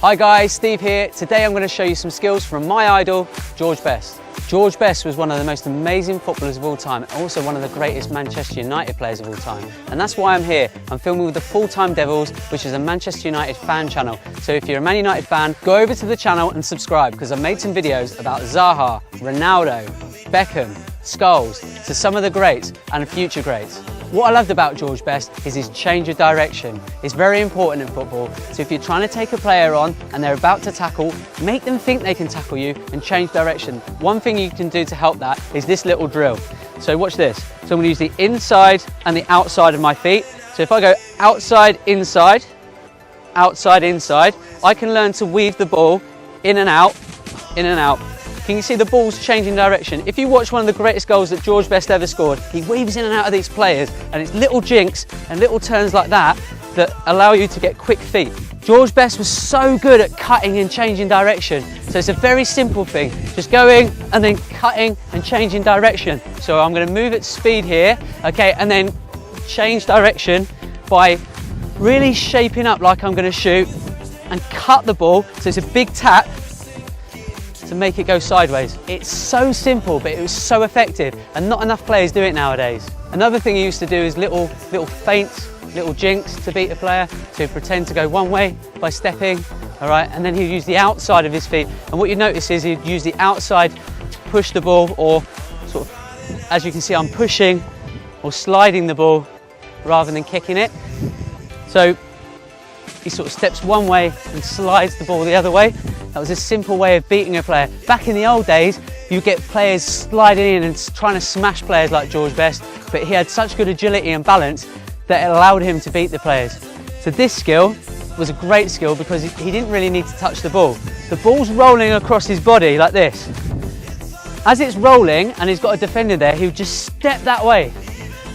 Hi guys, Steve here. Today I'm going to show you some skills from my idol, George Best. George Best was one of the most amazing footballers of all time, and also one of the greatest Manchester United players of all time. And that's why I'm here. I'm filming with the Full Time Devils, which is a Manchester United fan channel. So if you're a Man United fan, go over to the channel and subscribe, because I've made some videos about Zaha, Ronaldo, Beckham, Scholes, to some of the greats and future greats. What I loved about George Best is his change of direction. It's very important in football. So if you're trying to take a player on and they're about to tackle, make them think they can tackle you and change direction. One thing you can do to help that is this little drill. So watch this. So I'm going to use the inside and the outside of my feet. So if I go outside, inside, I can learn to weave the ball in and out, in and out. Can you see the ball's changing direction? If you watch one of the greatest goals that George Best ever scored, he weaves in and out of these players, and it's little jinks and little turns like that that allow you to get quick feet. George Best was so good at cutting and changing direction. So it's a very simple thing, just going and then cutting and changing direction. So I'm going to move at speed here, okay, and then change direction by really shaping up like I'm going to shoot and cut the ball. So it's a big tap to make it go sideways. It's so simple, but it was so effective, and not enough players do it nowadays. Another thing he used to do is little feints, little jinks to beat a player, to pretend to go one way by stepping, all right, and then he'd use the outside of his feet. And what you notice is he'd use the outside to push the ball, or sort of, as you can see, I'm pushing or sliding the ball rather than kicking it. So he sort of steps one way and slides the ball the other way. That was a simple way of beating a player. Back in the old days, you get players sliding in and trying to smash players like George Best, but he had such good agility and balance that it allowed him to beat the players. So this skill was a great skill because he didn't really need to touch the ball. The ball's rolling across his body like this. As it's rolling and he's got a defender there, he would just step that way.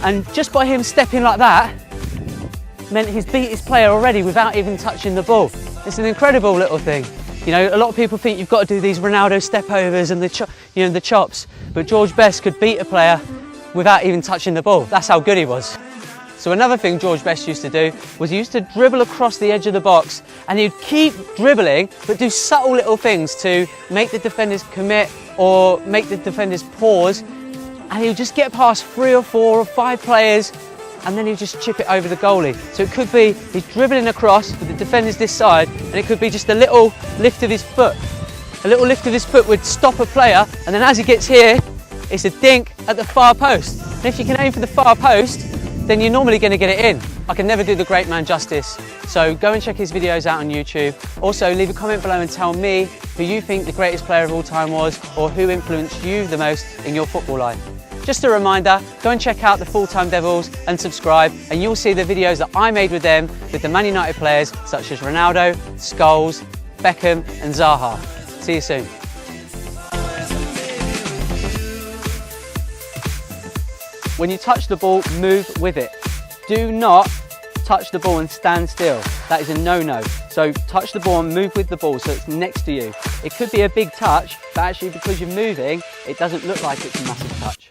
And just by him stepping like that, meant he's beat his player already without even touching the ball. It's an incredible little thing. You know, a lot of people think you've got to do these Ronaldo step overs and the chops, but George Best could beat a player without even touching the ball. That's how good he was. So another thing George Best used to do was he used to dribble across the edge of the box, and he'd keep dribbling but do subtle little things to make the defenders commit or make the defenders pause, and he would just get past 3 or 4 or 5 players, and then he'd just chip it over the goalie. So it could be he's dribbling across with the defenders this side, and it could be just a little lift of his foot. A little lift of his foot would stop a player, and then as he gets here, it's a dink at the far post. And if you can aim for the far post, then you're normally going to get it in. I can never do the great man justice, so go and check his videos out on YouTube. Also, leave a comment below and tell me who you think the greatest player of all time was, or who influenced you the most in your football life. Just a reminder, go and check out the Full Time Devils and subscribe, and you'll see the videos that I made with them, with the Man United players such as Ronaldo, Scholes, Beckham and Zaha. See you soon. When you touch the ball, move with it. Do not touch the ball and stand still. That is a no-no. So touch the ball and move with the ball so it's next to you. It could be a big touch, but actually because you're moving, it doesn't look like it's a massive touch.